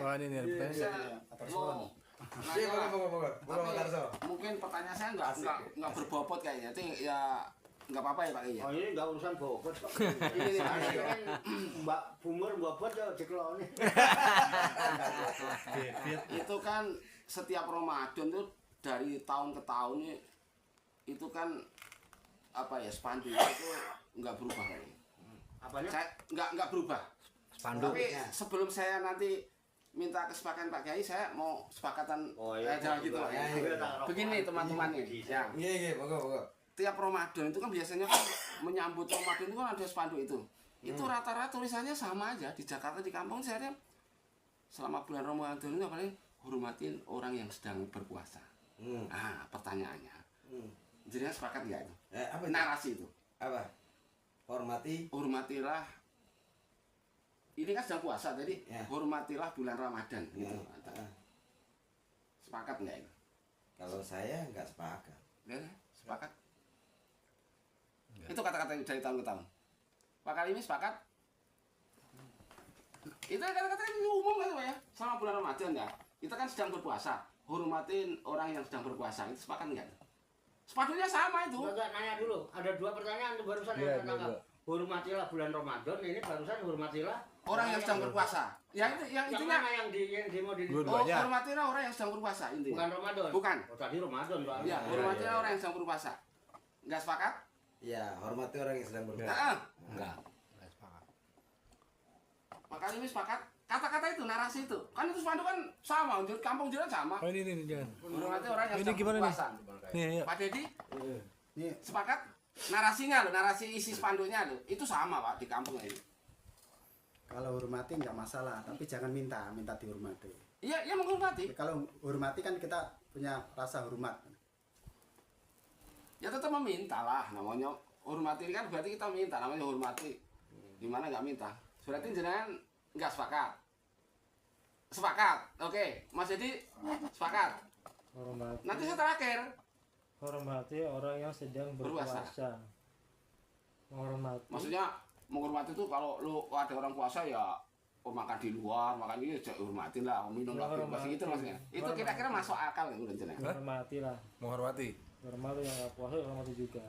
Wah ini nih Mungkin pertanyaan saya nggak berbobot kayaknya. Itu ya nggak apa-apa ya Pak ya. Oh ini nggak urusan bobot kok. Ini Mbak Bumur bobot ya ceklone. Itu kan setiap Ramadan tuh dari tahun ke tahun itu kan apa ya spanduk itu nggak berubah kayaknya. Apanya? Saya nggak berubah. spanduk. Tapi sebelum saya nanti minta kesepakatan Pak Kiai, saya mau sepakatan jalan gitu. Begini teman-teman nih. Ya. Iya, pokok. Tiap Ramadan itu kan biasanya kan menyambut Ramadan itu kan ada spanduk itu. Itu rata-rata tulisannya sama aja di Jakarta di kampung saya selama bulan Ramadan itu paling hormatin orang yang sedang berpuasa. Nah, pertanyaannya. Jadi sepakat nggak itu? Apa itu? Narasi itu. Apa? Hormatilah. Ini kan sedang puasa, jadi Ya. hormatilah bulan Ramadan gitu. Sepakat nggak itu? Kalau saya nggak sepakat. Ya, sepakat. Itu kata-kata dari tahun ke tahun. Pak kali ini sepakat? Itu kata-kata ini umum kan Pak ya? Selama bulan Ramadan ya. Kita kan sedang berpuasa. Hormatin orang yang sedang berpuasa. Itu sepakat nggak? Sepatunya sama itu. Enggak nanya dulu. Ada 2 pertanyaan tuh barusan Iya, yang tangkap. Hormatilah bulan Ramadan, ini barusan hormatilah Orang yang sedang berpuasa. Yang intinya mana yang mau di Dua-duanya. hormatilah orang yang sedang berpuasa intinya. bukan Ramadan. Bukan. Oh, tadi Ramadan, Pak. Ya, hormatilah orang yang sedang berpuasa. Nggak sepakat? Ya, hormati orang yang sedang berpuasa. Heeh. Enggak sepakat. Makanya ini sepakat. Kata-kata itu, narasi itu. Kan itu spanduk kan sama, kampung jalan sama. Oh ini jangan. Hormati orang yang Ini sedang gimana nih? berpuasa. Nih, ya. Pak Dedi, Ini sepakat? Narasinya loh, narasi isi spanduknya loh. Itu sama Pak di kampung ini. kalau hormati nggak masalah, tapi jangan minta dihormati. Iya, menghormati. Kalau hormati kan kita punya rasa hormat. Ya tetap meminta lah, namanya hormati kan berarti kita minta, namanya hormati. Gimana nggak minta? Berarti jenengan nggak sepakat. Sepakat, oke. Mas Dedi sepakat. Hormati, Nanti saya terakhir. hormati orang yang sedang Berpuasa. berpuasa. Menghormati. Maksudnya menghormati itu kalau lu ada orang puasa ya makan di luar, makan ini ya hormatin lah, minum lah, bebas gitu maksudnya. Itu kira-kira masuk akal ya udah jenengan. Menghormati lah. Menghormati. Hormati yang nggak puasa, hormati juga.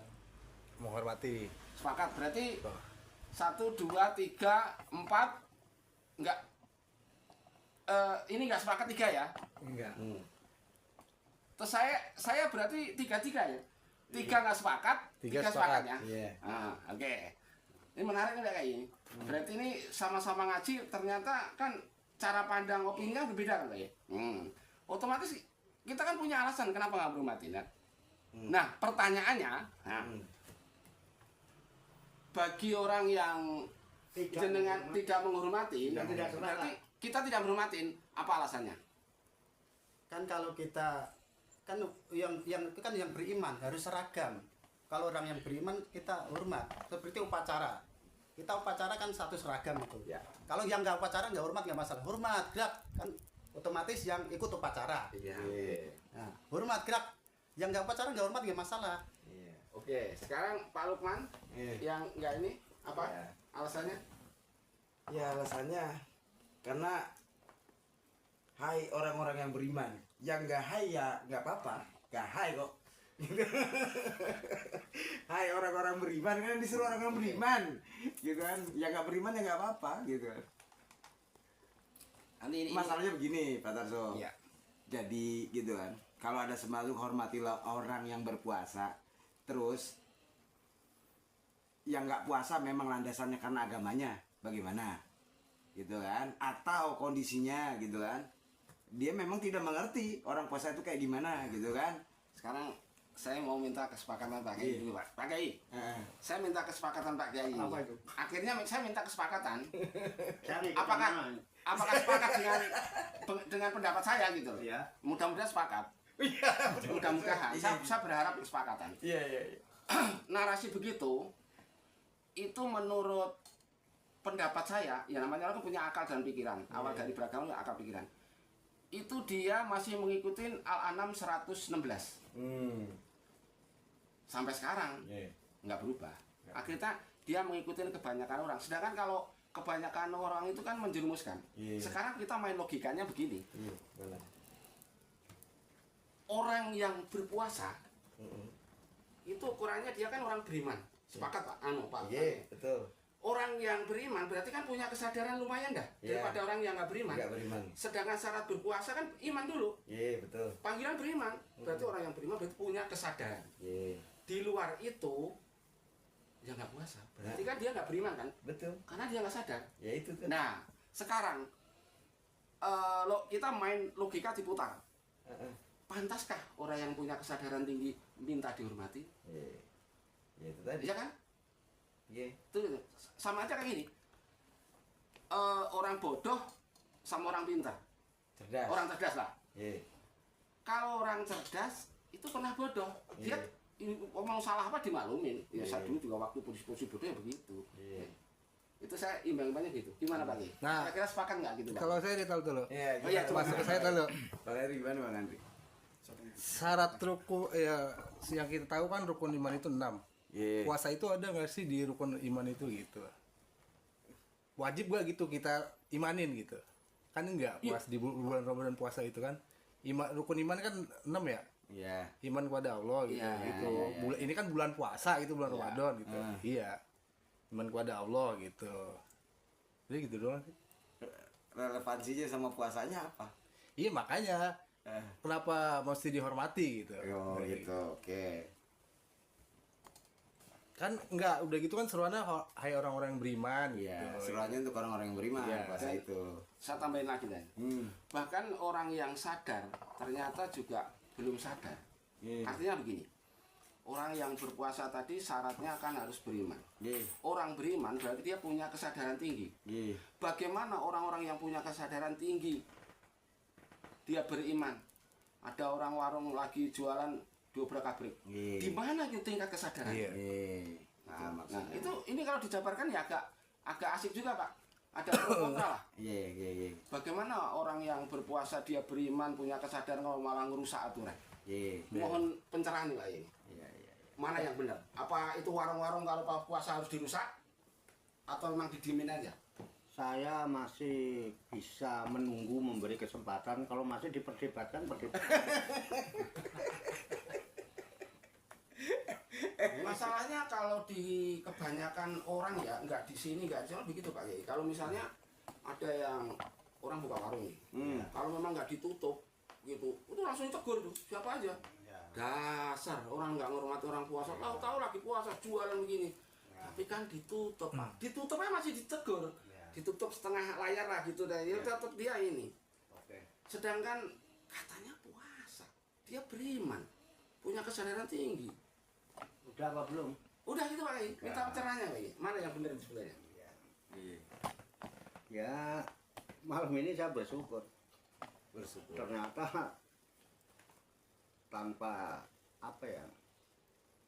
Menghormati. Sepakat berarti 1, 2, 3, 4 enggak ini enggak sepakat 3 ya. Enggak. Terus saya berarti 3 ya. 3 nggak sepakat, 3 3 sepakat sepakat. ya. Iya. Oke. Ini menarik nggak kayak ini? Berarti ini sama-sama ngaji, ternyata kan cara pandang opini kan berbeda kan kayak. Otomatis kita kan punya alasan kenapa nggak menghormati kan? Nah pertanyaannya, bagi orang yang jenengan tidak menghormati, berarti kita tidak menghormatin, apa alasannya? Kan kalau kita kan yang beriman harus seragam. Kalau orang yang beriman kita hormat. Seperti upacara. Kita upacara kan satu seragam itu. Ya. Kalau yang nggak upacara nggak hormat nggak masalah. Hormat gerak kan otomatis yang ikut upacara. Iya. Nah, hormat gerak. Yang nggak upacara nggak hormat nggak masalah. Iya. Oke, sekarang Pak Lukman yang nggak ini apa Ya. alasannya? Ya, alasannya karena hai orang-orang yang beriman. Yang nggak hai ya nggak apa-apa. Nggak hai kok. Hai orang-orang beriman kan disuruh orang beriman, gitu kan? Yang nggak beriman ya nggak apa-apa, gitu kan? Nanti ini Masalahnya begini, Pak Tarso. Iya. Jadi gitu kan, kalau ada semacam hormatilah orang yang berpuasa, terus yang nggak puasa memang landasannya karena agamanya, bagaimana? Gitu kan? Atau kondisinya gitu kan? Dia memang tidak mengerti orang puasa itu kayak gimana, gitu kan? sekarang saya mau minta kesepakatan Pak Kiai dulu Pak. Pak Kiai, saya minta kesepakatan Pak Kiai. Apa itu? Akhirnya saya minta kesepakatan. Cari Apakah sepakat dengan pendapat saya gitu? Iya. Mudah-mudahan sepakat. Mudah-mudahan. Saya berharap kesepakatan. Iya. Narasi begitu itu menurut pendapat saya, ya namanya orang kan punya akal dan pikiran. Awal dari beragama akal pikiran. Itu dia masih mengikuti Al-An'am 116. Sampai sekarang nggak berubah. Akhirnya dia mengikuti kebanyakan orang. Sedangkan kalau kebanyakan orang itu kan menjerumuskan. Iya. Sekarang kita main logikanya begini. Iya, benar. Orang yang berpuasa itu ukurannya dia kan orang beriman. Sepakat Pak? Pak. Iya, betul. Orang yang beriman berarti kan punya kesadaran lumayan dah Iya. daripada orang yang nggak beriman. Enggak beriman. Sedangkan syarat berpuasa kan iman dulu. Iya, betul. Panggilan beriman berarti orang yang beriman berarti punya kesadaran. Iya, Di luar itu ya nggak puasa. Berarti kan dia nggak beriman kan? betul. Karena dia nggak sadar. Ya itu kan. Nah sekarang kita main logika diputar. Heeh. Pantaskah orang yang punya kesadaran tinggi minta dihormati? Iya. Ya itu tadi. Iya kan? Iya. Itu sama aja kayak gini. Orang bodoh sama orang pintar. Cerdas. Orang cerdas lah. Iya. Kalau orang cerdas itu pernah bodoh. Dia ngomong salah apa dimaklumin. Ya Iya. saya dulu juga waktu posisi bodoh ya begitu. Iya. Itu saya imbang-imbangnya gitu. Gimana Pak? Nah, kira-kira sepakat nggak gitu Pak? Kalau saya ditahu dulu. Iya, Oh iya, coba. Mas saya tahu. Bang Heri gimana Bang Andri? Syarat rukun ya yang kita tahu kan rukun iman itu 6. Iya. Puasa itu ada nggak sih di rukun iman itu gitu? Wajib gak gitu kita imanin gitu? Kan enggak Iya. puas di bulan Ramadan puasa itu kan. Rukun iman kan 6 ya? Iya. Iman kepada Allah gitu. Iya, gitu. iya, iya. Ini kan bulan puasa itu bulan Iya. Ramadan gitu. Ah. Iya. Iman kepada Allah gitu. Jadi gitu doang sih. Relevansinya sama puasanya apa? Iya makanya kenapa mesti dihormati gitu. Oh Dari- gitu. Oke. Kan enggak udah gitu kan seruannya hai orang-orang yang beriman Iya, gitu. seruannya untuk orang-orang yang beriman Iya. puasa itu. Saya tambahin lagi Dan. Bahkan orang yang sadar ternyata juga belum sadar. Iya. Artinya begini. Orang yang berpuasa tadi syaratnya kan harus beriman. Iya. Orang beriman berarti dia punya kesadaran tinggi. Iya. Bagaimana orang-orang yang punya kesadaran tinggi dia beriman? Ada orang warung lagi jualan dobrak-abrik. Iya. Di mana itu tingkat kesadaran? Iya. Iya. Nah, maksudnya. itu ini kalau dijabarkan ya agak asik juga Pak. Ada pro kontra lah. Iya, iya, iya. Bagaimana orang yang berpuasa dia beriman punya kesadaran kalau malah ngerusak aturan? Iya. Mohon pencerahan nih Pak ini. Iya, iya. Mana yang benar? Apa itu warung-warung kalau puasa harus dirusak? Atau memang didiemin aja? Saya masih bisa menunggu memberi kesempatan. Kalau masih diperdebatkan, perdebatkan. Masalahnya kalau di kebanyakan orang ya nggak di sini nggak cuma begitu Pak Yai. Kalau misalnya ada yang orang buka warung nih, kalau memang nggak ditutup gitu, itu langsung ditegur tuh siapa aja. Dasar orang nggak ngormati orang puasa, tahu-tahu lagi puasa jualan begini. Tapi kan ditutup Pak, ditutupnya masih ditegur, ditutup setengah layar lah gitu deh. Ya tetap dia ini. Sedangkan katanya puasa, dia beriman, punya kesadaran tinggi. Udah apa belum? Udah gitu Pak Yai, minta pencerahannya Pak Yai. Mana yang benar sebenarnya? Iya. Ya, malam ini saya bersyukur. Bersyukur. Ternyata tanpa apa ya,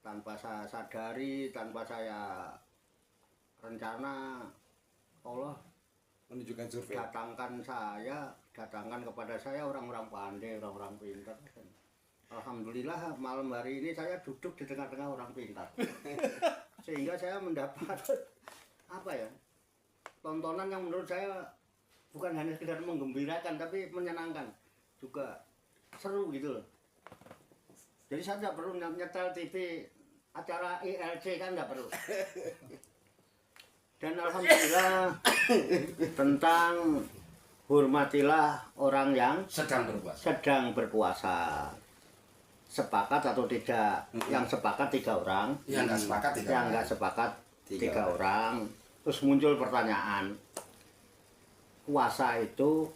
tanpa saya sadari, tanpa saya rencana, Allah Menunjukkan survei. datangkan kepada saya orang-orang pandai, orang-orang pintar. Alhamdulillah malam hari ini saya duduk di tengah-tengah orang pintar. Sehingga saya mendapat apa ya, tontonan yang menurut saya bukan hanya sekedar menggembirakan tapi menyenangkan, juga seru gitu loh. Jadi saya tidak perlu nyetel TV acara ILC, kan nggak perlu. Dan alhamdulillah tentang hormatilah orang yang Sedang berpuasa. sedang berpuasa. Sepakat atau tidak? Yang sepakat 3 orang, Yang nggak sepakat tidak. yang nggak sepakat 3 3 orang. Terus muncul pertanyaan, puasa itu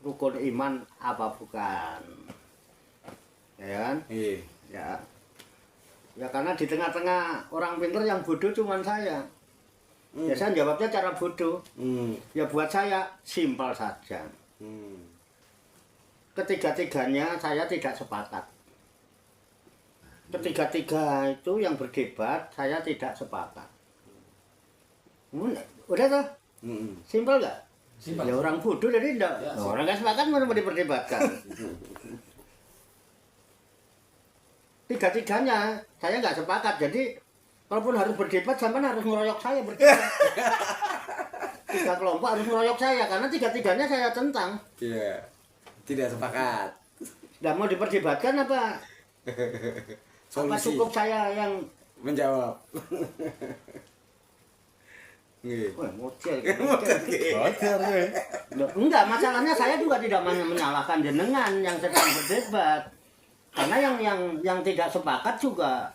rukun iman apa bukan? Ya kan? Iya. Ya. Ya karena di tengah-tengah orang pintar yang bodoh cuman saya. Ya saya jawabnya cara bodoh. Ya buat saya simpel saja. Ketiga-tiganya saya tidak sepakat. Ketiga-tiga itu yang berdebat saya tidak sepakat. Udah toh? Simpel nggak? Simpel. Ya orang bodoh jadi enggak. Ya, Orang nggak sepakat mau diperdebatkan. Tiga-tiganya saya nggak sepakat. Jadi kalaupun harus berdebat, sampean harus ngeroyok saya berdebat. 3 kelompok harus meroyok saya karena 3-3-nya saya tentang. Iya. Tidak sepakat. Nggak mau diperdebatkan apa? Apa Solusi cukup saya yang menjawab. Nggih. wah, model. Wajar gue. Enggak, masalahnya saya juga tidak menyalahkan jenengan yang sedang berdebat. Karena yang tidak sepakat juga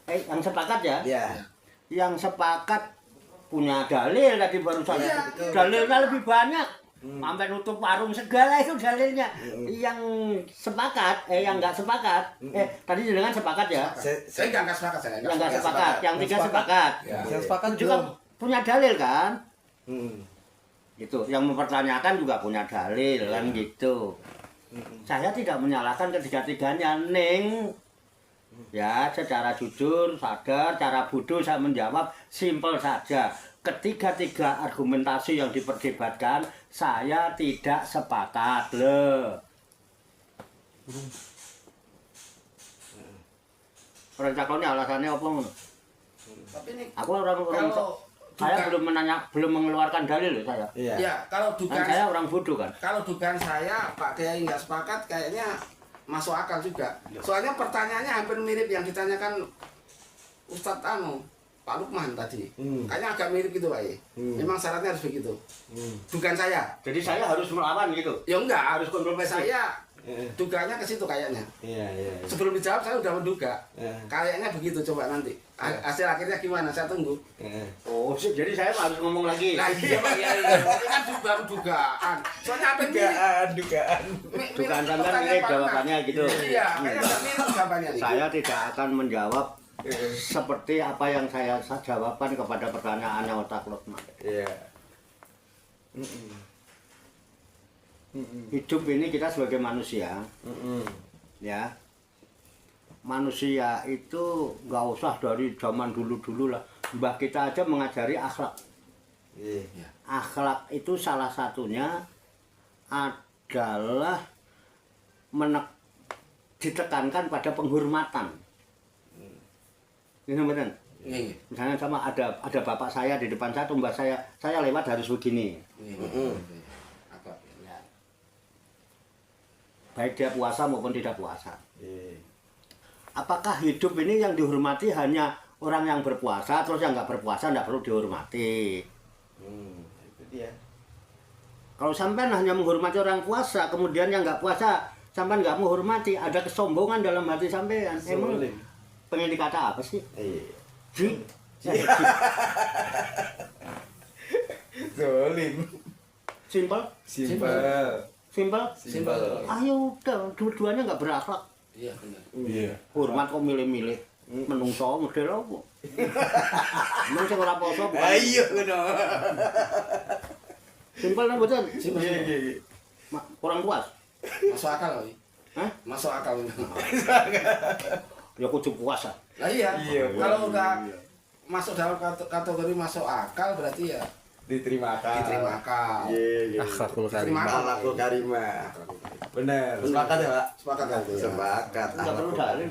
yang sepakat ya. Iya. Yang sepakat punya dalil tadi barusan. Dalilnya lebih banyak. Sampai nutup warung segala itu dalilnya. Yang sepakat, yang nggak sepakat. Tadi jenengan sepakat ya. Saya nggak sepakat, saya Yang nggak sepakat, yang 3 sepakat. Yang sepakat Juga juga. punya dalil kan? Hmm. Gitu. Yang mempertanyakan juga punya dalil kan gitu. Saya tidak menyalahkan ketiga-tiganya, Neng. Ya, secara jujur, sadar, cara bodoh saya menjawab simpel saja. Ketiga-tiga argumentasi yang diperdebatkan saya tidak sepakat loh. Orang caklonnya alasannya apa ngono? Tapi ini Aku orang kalau saya dugaan- belum mengeluarkan dalil loh saya. Iya. ya kalau Kan dugaan saya orang bodoh kan. kalau dugaan saya Pak Kiai nggak sepakat kayaknya masuk akal juga. Soalnya pertanyaannya hampir mirip yang ditanyakan Ustadz Pak Lukman tadi. Kayaknya agak mirip gitu Pak. Memang syaratnya harus begitu. Dugaan saya. Jadi saya harus melawan gitu. Ya enggak, harus kompromi saya. Dugaannya ke situ kayaknya. Iya, iya. Sebelum dijawab saya udah menduga. Iya. Kayaknya begitu, coba nanti. Hasil akhirnya gimana? Saya tunggu. Oh, jadi saya harus ngomong lagi. Nah iya Pak Kiai. Ini kan baru dugaan. Soalnya apa ini? Dugaan. Dugaan sampean mirip jawabannya gitu. Iya, kayaknya agak mirip jawabannya nih. Saya tidak akan menjawab seperti apa yang saya jawabkan kepada pertanyaannya Otak Lukman. Iya. Hidup ini kita sebagai manusia, ya. Manusia itu nggak usah dari zaman dulu-dulu lah. Mbah kita aja mengajari akhlak. Iya. Akhlak itu salah satunya adalah ditekankan pada penghormatan. Ini benar. Iya. Misalnya sama ada bapak saya di depan saya, mbak saya lewat harus begini. Apa? Ya. Baik dia puasa maupun tidak puasa. Iya. Apakah hidup ini yang dihormati hanya orang yang berpuasa, terus yang nggak berpuasa nggak perlu dihormati? Itu dia. Kalau sampean hanya menghormati orang puasa, kemudian yang nggak puasa sampean nggak menghormati, ada kesombongan dalam hati sampean. Emang Zolim. pengen dikata apa sih? Iya. Ji? Zolim. Simpel, Simpel. simpel. Ayo udah, dua-duanya nggak berakhlak. Iya benar. Iya. Hormat kok milih-milih. Menungso model apa? Emang sing ora poso bukan. Ayo ngono. Simpel kan betul? Iya. Kurang puas. Masuk akal loh. Hah? Masuk akal. Ya kudu puasa. Lah iya. Iya, Kalau udah masuk dalam kategori masuk akal berarti ya Diterima akal. diterima akal. Iya. Akhlakul Diterima karimah. akal. Akhlakul karimah. Benar. Sepakat ya, Pak? Sepakat kan? Sepakat. Enggak perlu dalil.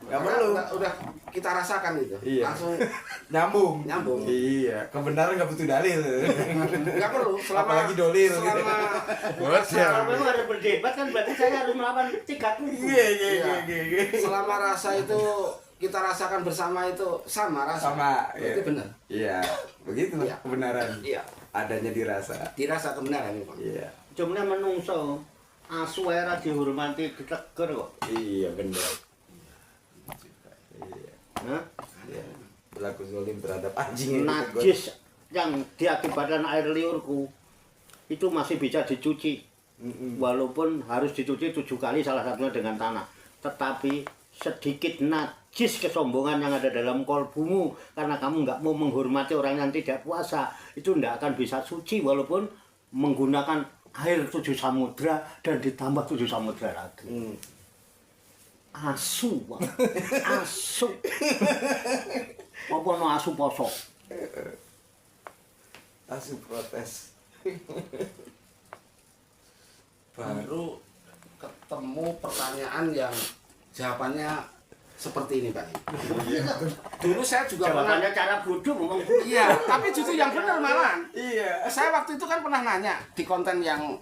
Nggak perlu. Udah kita rasakan itu. Iya. Langsung Nyambung. nyambung. Iya. Kebenaran nggak butuh dalil. Nggak perlu selama Apalagi dolil. selama Kalau memang harus berdebat kan berarti saya harus melawan tiga kubu. Iya. selama rasa itu kita rasakan bersama itu sama rasa. Sama. Itu benar. Iya. Begitu Iya. kebenaran. Iya. Adanya dirasa. Dirasa kebenaran itu. Pak. Iya. Cuma menungso asu era dihormati ditegur kok. Iya benar. Hah? Iya. Berlaku zolim terhadap anjing. Najis yang diakibatkan air liurku itu masih bisa dicuci. Walaupun harus dicuci 7 kali salah satunya dengan tanah. Tetapi sedikit najis kesombongan yang ada dalam kolbumu karena kamu nggak mau menghormati orang yang tidak puasa itu tidak akan bisa suci walaupun menggunakan air 7 samudra dan ditambah 7 samudra lagi. Asu, Pak. Asu. Apa no asu poso? Langsung protes. Baru ketemu pertanyaan yang jawabannya seperti ini Pak. Dulu saya juga pernah. Jawabannya cara bodoh ngomong. Iya, tapi justru yang benar malahan. Iya. Saya waktu itu kan pernah nanya di konten yang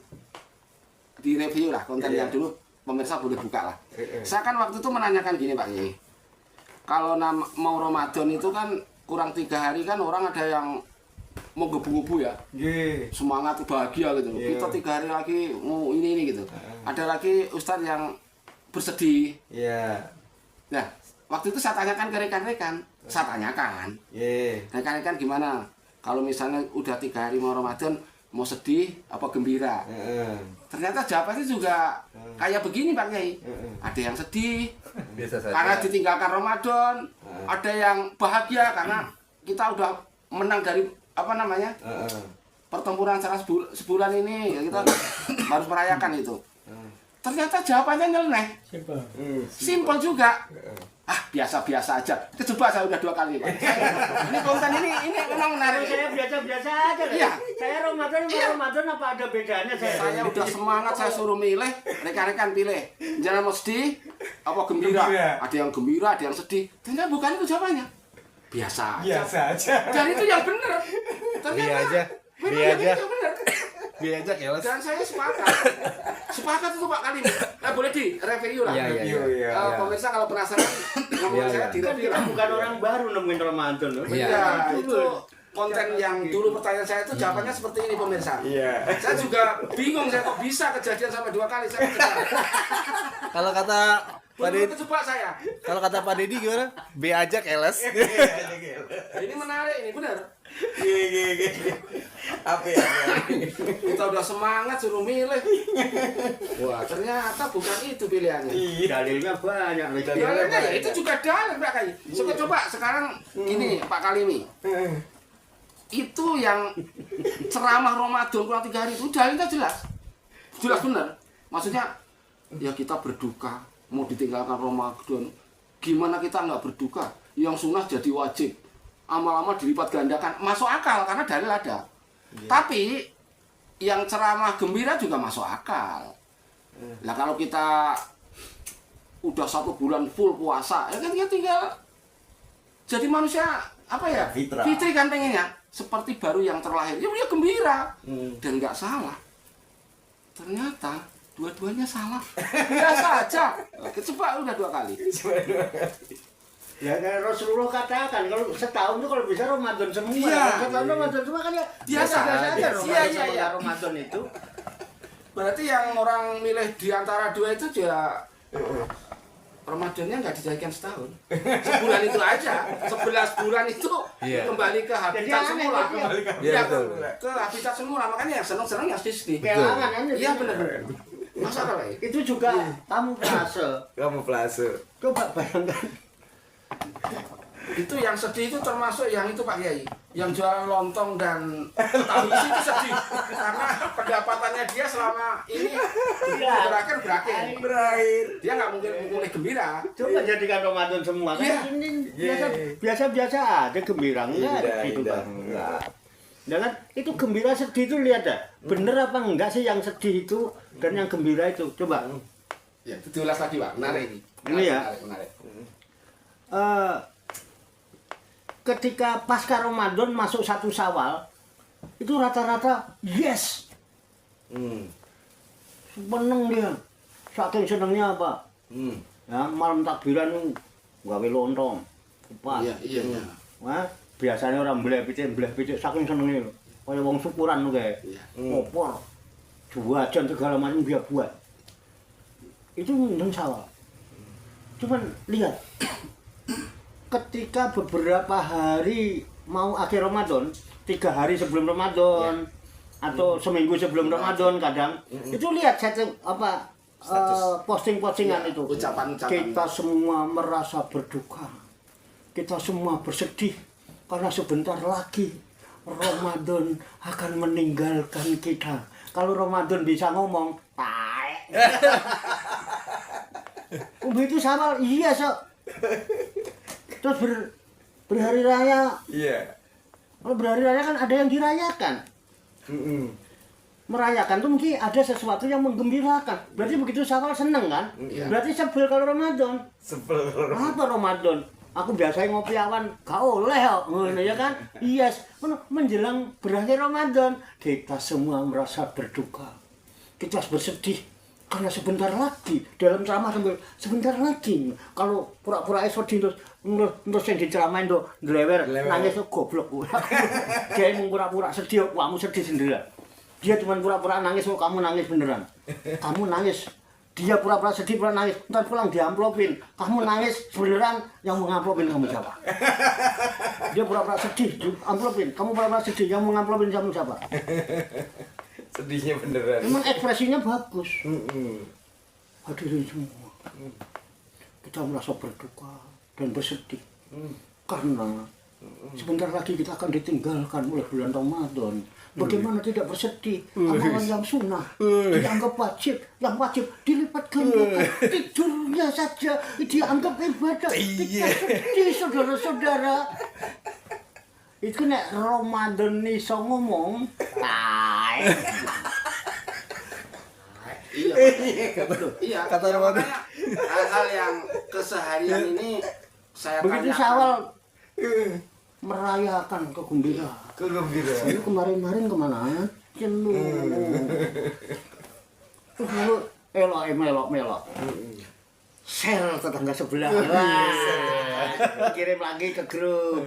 di review lah, konten yang dulu pemirsa boleh buka lah. Saya kan waktu itu menanyakan gini Pak Kiai. Kalau mau Ramadan itu kan kurang 3 hari kan orang ada yang mau gebu-gebu ya, semangat bahagia gitu. Kita 3 hari lagi mau ini gitu. Ada lagi Ustadz yang bersedih. Nah, waktu itu saya tanyakan ke rekan-rekan, rekan-rekan gimana? Kalau misalnya udah 3 hari mau Ramadan, mau sedih apa gembira? Ternyata jawabannya juga kayak begini Pak Kiai. Ada yang sedih Biasa saja. karena ditinggalkan Ramadan, ada yang bahagia karena kita udah menang dari apa namanya pertempuran selama sebulan ini, ya kita harus merayakan itu. Ternyata jawabannya nyeleneh, Simpel. simpel juga. Biasa-biasa aja. Coba saya udah 2 kali Pak. Ini konten ini memang menarik. Saya biasa-biasa aja. Iya. Saya Ramadan apa ada bedanya Saya udah semangat, saya suruh milih, rekan-rekan pilih. Jangan mau sedih, apa gembira. Ada yang gembira, ada yang sedih. Ternyata bukan itu jawabannya. Biasa aja. Dan itu yang benar. Bi aja. Memang Bi yang aja. itu benar. Bi aja keles. Dan saya sepakat. Sepakat itu Pak Kalim. Boleh di review lah. Iya. Pemirsa kalau penasaran, ngomong Iya, saya iya. di review lah. bukan orang baru nemuin Ramadan loh. Iya. Iya, itu konten yang dulu pertanyaan saya itu jawabannya seperti ini pemirsa. Saya juga bingung, saya kok bisa kejadian sampai 2 kali. Saya coba. Kalau kata Pak Dulu Deddy, coba saya. kalau kata Pak Deddy gimana? B aja keles. Ini menarik, ini benar. Apa ya? Kita udah semangat suruh milih. Wah, ternyata bukan itu pilihannya. Dalilnya banyak. Dalilnya ya itu juga dalil Pak Kai. Coba sekarang ini Pak Kalimi. Itu yang ceramah Ramadan kurang 3 hari itu dalilnya jelas. Jelas benar. Maksudnya ya kita berduka mau ditinggalkan Ramadan. Gimana kita nggak berduka? Yang sunnah jadi wajib. Amal-amal dilipat gandakan. Masuk akal karena dalil ada. Tapi yang ceramah gembira juga masuk akal. Nah kalau kita udah 1 bulan full puasa, ya kan kita tinggal jadi manusia apa ya? Fitrah. Fitri kan pengennya seperti baru yang terlahir. Ya dia gembira dan nggak salah. Ternyata dua-duanya salah. Biasa aja. Coba udah 2 kali. Ya kan Rasulullah katakan kalau setahun itu kalau bisa Ramadan semua. Iya. Kalau setahun Ramadan semua kan ya Biasa. aja. Iya. Ramadan itu. Berarti yang orang milih di antara 2 itu ya Ramadannya nggak dijadikan setahun. Sebulan itu aja. 11 bulan itu Iya. kembali ke habitat aneh, semula. iya. Iya, betul. Ke habitat semula. Makanya yang seneng-seneng yang sedih. Kelangan kan. Iya benar. Masa apa ya? Itu juga kamuflase. Kamuflase. Coba bayangkan. Itu yang sedih itu termasuk yang itu Pak Kiai. Yang jualan lontong dan tahu isi itu sedih. Karena pendapatannya dia selama ini berakhir. Dia nggak mungkin mulai gembira. Coba jadikan Ramadan semua kan Iya. ini biasa aja gembira enggak gitu Pak. Enggak. Jangan itu gembira sedih itu lihat dah. Bener apa enggak sih yang sedih itu dan yang gembira itu? Coba. Ya, diulas lagi Pak. Menarik ini. Ini ya. Menarik. Ketika pasca Ramadan masuk 1 Syawal itu rata-rata yes, seneng dia, saking senengnya apa? Ya, malam takbiran gawe lontong, kupat. Iya. Wah, biasanya orang belah picik saking senengnya lho. Kaya wong syukuran lho kayak. Iya. Opor. 2 jam segala macam dia buat. Itu nang Syawal. Cuman lihat ketika beberapa hari mau akhir Ramadan, 3 hari sebelum Ramadan atau seminggu sebelum Ramadan kadang itu lihat posting-postingan itu Ucapan-ucapan. kita semua merasa berduka, kita semua bersedih karena sebentar lagi Ramadan akan meninggalkan kita. Kalau Ramadan bisa ngomong taek itu sama iya sok. Terus berhari raya. Iya. Kalau berhari raya kan ada yang dirayakan. merayakan tuh mungkin ada sesuatu yang menggembirakan. Berarti begitu Syawal seneng kan? Iya. Berarti sebel kalau Ramadan. Sebel Apa Ramadan? Aku biasanya ngopi awan gak oleh kok, ngono ya kan? Iya, menjelang berakhir Ramadan kita semua merasa berduka. Kita bersedih karena sebentar lagi dalam ceramah sambil sebentar lagi kalau pura-pura sedih terus yang diceramain tuh lewer nangis tuh goblok. Dia mau pura-pura sedih, kamu sedih sendirian. Dia cuma pura-pura nangis, oh kamu nangis beneran. Kamu nangis. Dia pura-pura sedih, pura nangis, ntar pulang diamplopin. Kamu nangis beneran, yang mau ngamplopin kamu siapa? Dia pura-pura sedih, amplopin. Kamu pura-pura sedih, yang mau ngamplopin kamu siapa? sedihnya beneran. Memang ekspresinya bagus. Hadirin semua, kita merasa berduka dan bersedih karena sebentar lagi kita akan ditinggalkan oleh bulan Ramadan. Bagaimana tidak bersedih? Amalan yang sunnah dianggap wajib, yang wajib dilipat gandakan. Tidurnya saja dianggap ibadah. Kita sedih, saudara-saudara. Itu nek Ramadan iso ngomong, Iya, Kata Ramadan. makanya hal-hal yang keseharian ini saya begitu tanyakan. Syawal merayakan kegembiraan. Kegembiraan. Lu kemarin-kemarin kemana aja lu? Terus lu melok. Share tetangga sebelah. Kirim lagi ke grup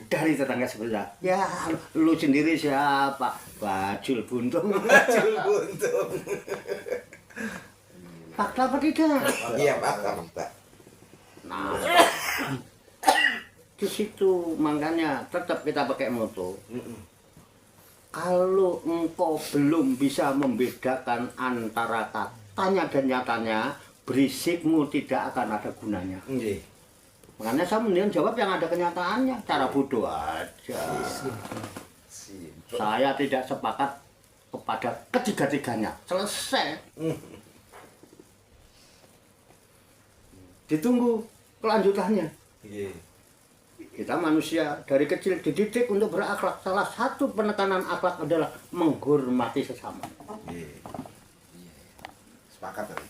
dari tetangga sebelah. Ya, lu sendiri siapa? Bajul buntung. Bajul buntung. Fakta apa tidak? Iya, fakta. Nah, di situ makanya tetap kita pakai moto. Kalau engkau belum bisa membedakan antara katanya dan nyatanya, berisikmu tidak akan ada gunanya. Nggih. Makanya saya mendingan jawab yang ada kenyataannya, cara bodoh aja. Saya tidak sepakat kepada ketiga-tiganya. Selesai. Ditunggu kelanjutannya. Nggih. Kita manusia dari kecil dididik untuk berakhlak. Salah satu penekanan akhlak adalah menghormati sesama. Nggih. Sepakat tadi.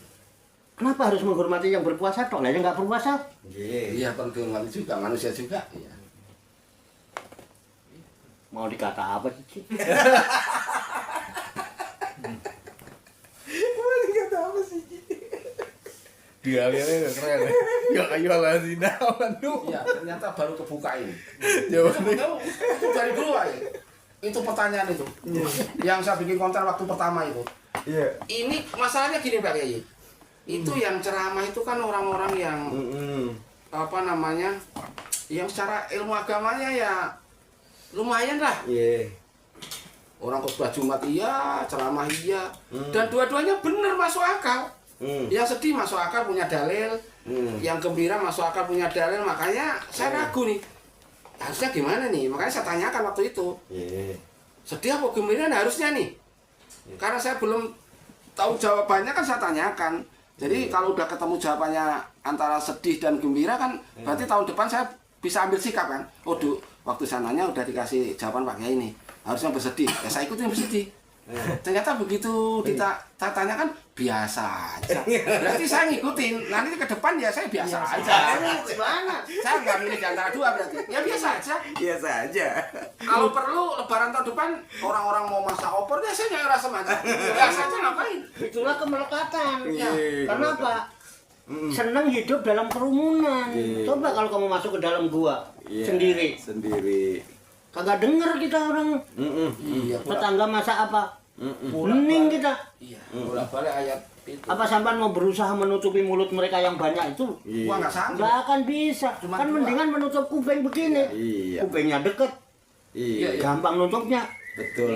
Kenapa harus menghormati yang berpuasa tok? Lah yang nggak berpuasa? Nggih. Iya, penting juga manusia juga. Iya. Mau dikata apa sih? Dia lihatnya keren ya. Ya kayu ala zina, waduh. Iya, ternyata baru kebuka ini. Jawabannya. Itu dari dulu aja. Itu pertanyaan itu. Yang saya bikin konten waktu pertama itu. Iya. Ini masalahnya gini Pak Kiai. Itu yang ceramah itu kan orang-orang yang apa namanya? Yang secara ilmu agamanya ya lumayan lah. Iya. Orang khotbah Jumat iya, ceramah iya. Dan dua-duanya benar masuk akal. Yang sedih masuk akal punya dalil, yang gembira masuk akal punya dalil. Makanya saya ragu nih, harusnya gimana nih? Makanya saya tanyakan waktu itu, Iya. sedih apa gembira harusnya nih? Karena saya belum tahu jawabannya kan saya tanyakan. Jadi kalau udah ketemu jawabannya antara sedih dan gembira kan berarti tahun depan saya bisa ambil sikap kan. Oh waktu sananya udah dikasih jawaban Pak Kiai ini harusnya bersedih, ya saya ikutin bersedih. Ternyata begitu ditanya kan biasa aja. Berarti saya ngikutin. Nanti ke depan ya saya biasa aja. Gimana? Saya nggak milih di antara dua berarti. Ya biasa aja. Biasa aja. Kalau perlu Lebaran tahun depan orang-orang mau masak opor ya saya nggak rasa aja. Biasa aja ngapain? Itulah kemelekatan. Iya. Kenapa? Senang hidup dalam kerumunan. Iya. Coba kalau kamu masuk ke dalam gua sendiri, kagak denger kita orang. Iya. Tetangga masak apa? Hening kita. Iya. Bolak-balik ayat itu. Apa sampean mau berusaha menutupi mulut mereka yang banyak itu? Gua nggak sanggup. Nggak akan bisa. Cuma Kan dua. mendingan menutup kuping begini. Iya. Kupingnya deket, Iya. gampang nutupnya. Betul.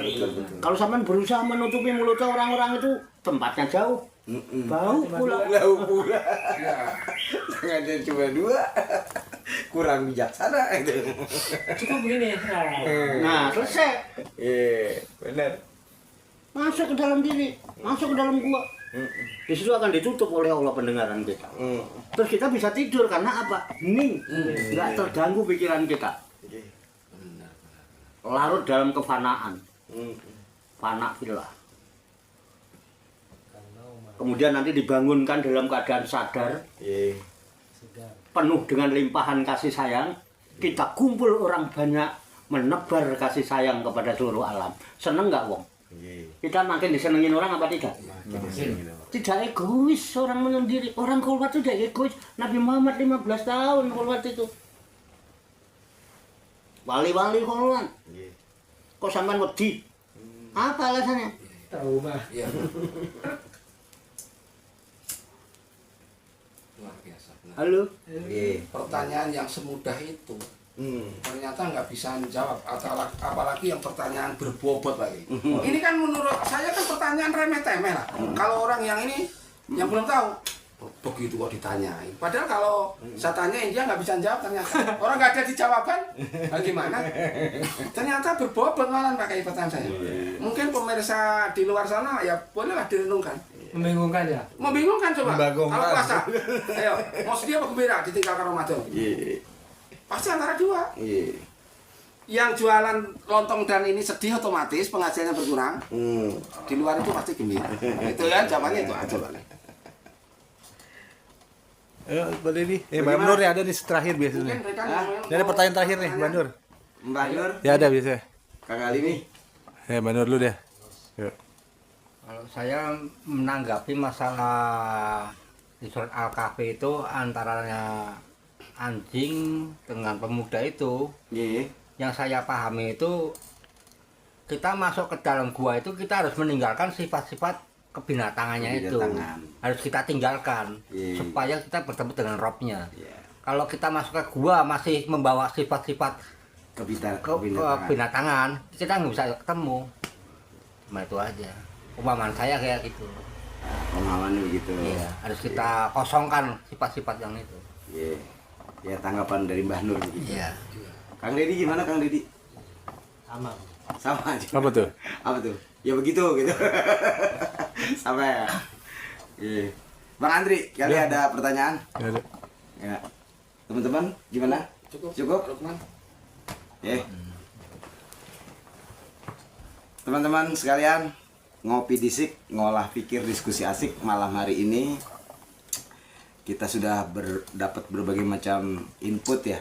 Kalau sampean berusaha menutupi mulutnya orang-orang itu, tempatnya jauh. Bau pula. Lau pula. Iya. Tangannya cuma dua. Kurang bijaksana itu. Cukup begini. Nah, selesai. Iya, benar. Masuk ke dalam diri, masuk ke dalam gua. Di situ akan ditutup oleh Allah pendengaran kita. Terus kita bisa tidur karena apa? Hening, nggak terganggu pikiran kita. Larut dalam kefanaan, fana fillah. kemudian nanti dibangunkan dalam keadaan sadar, Iya. penuh dengan limpahan kasih sayang, kita kumpul orang banyak menebar kasih sayang kepada seluruh alam. Seneng nggak wong? Iya. Kita makin disenengin orang apa tidak? Tidak egois orang menyendiri. Orang khulwat itu tidak egois. Nabi Muhammad 15 tahun khulwat itu. Wali-wali khulwat. Iya. Kok sampean wedi? Apa alasannya? Tahu mah. Iya. Luar biasa. Benar. Halo? Iya. Pertanyaan yang semudah itu ternyata nggak bisa menjawab, apalagi yang pertanyaan berbobot lagi. Ini kan menurut saya kan pertanyaan remeh-temeh lah. Kalau orang yang ini yang belum tahu, begitu kok ditanyain. Padahal kalau saya tanyain dia nggak bisa jawab ternyata. Orang nggak ada di jawaban, bagaimana? Ternyata berbobot malah pakai pertanyaan saya. Mungkin pemirsa di luar sana ya bolehlah direnungkan. Membingungkan ya. Membingungkan coba. Membingungkan. Kalau puasa, ayo, mau sedih apa gembira ditinggalkan Ramadan? Iya. Pasti antara dua. Iya. Yang jualan lontong dan ini sedih otomatis penghasilannya berkurang. Hmm. Di luar itu pasti gembira. Itu ya jawabannya itu aja Pak. Ayo, Mbak Dedi. Mbak Nur ya ada nih terakhir biasanya. Mungkin mereka Ini ada pertanyaan terakhir nih, Mbak Nur. Mbak Nur, Ya ada biasanya. Kang Ali nih. Ya, Mbak Nur dulu deh. Yuk. Kalau saya menanggapi masalah di surat Al-Kahfi itu antaranya anjing dengan pemuda itu, Iya. yang saya pahami itu kita masuk ke dalam gua itu kita harus meninggalkan sifat-sifat kebinatangannya itu. Kebidatangan. Harus kita tinggalkan Iya. supaya kita bertemu dengan Robnya. Iya. Kalau kita masuk ke gua masih membawa sifat-sifat Kebinatangan. kebinatangan, kita nggak bisa ketemu. Cuma itu aja. Pemahaman saya kayak gitu. Pemahaman begitu. Iya, harus kita kosongkan sifat-sifat yang itu. Iya. Ya tanggapan dari Mbah Nur begitu. Iya. Kang Dedi gimana Kang Dedi? Sama. Sama aja. Apa tuh? Apa tuh? Ya begitu gitu. Sama ya. Iya. Bang Andri, kali ada pertanyaan? Ya, ada. Ya. Teman-teman gimana? Cukup. Cukup? Lukman. Ya. Teman-teman sekalian, ngopi disik, ngolah pikir diskusi asik malam hari ini kita sudah dapat berbagai macam input ya.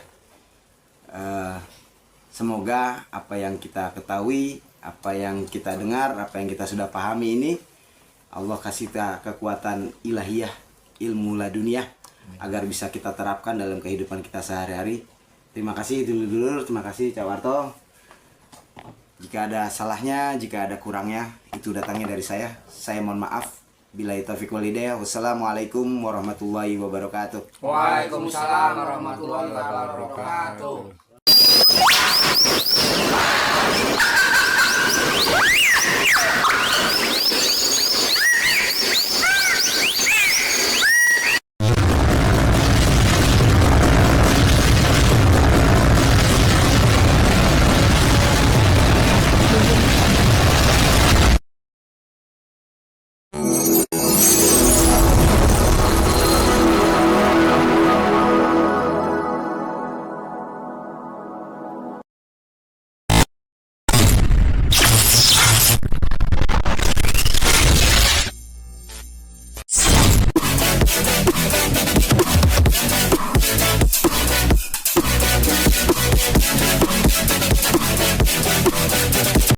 Semoga apa yang kita ketahui, apa yang kita dengar, apa yang kita sudah pahami ini Allah kasih kita kekuatan ilahiyah, ilmu laduniah agar bisa kita terapkan dalam kehidupan kita sehari-hari. Terima kasih dulur-dulur, terima kasih Cak Warto. Jika ada salahnya, jika ada kurangnya, itu datangnya dari saya. Saya mohon maaf. Billahi taufiq wal hidayah. Wassalamualaikum warahmatullahi wabarakatuh. Waalaikumsalam warahmatullahi wabarakatuh.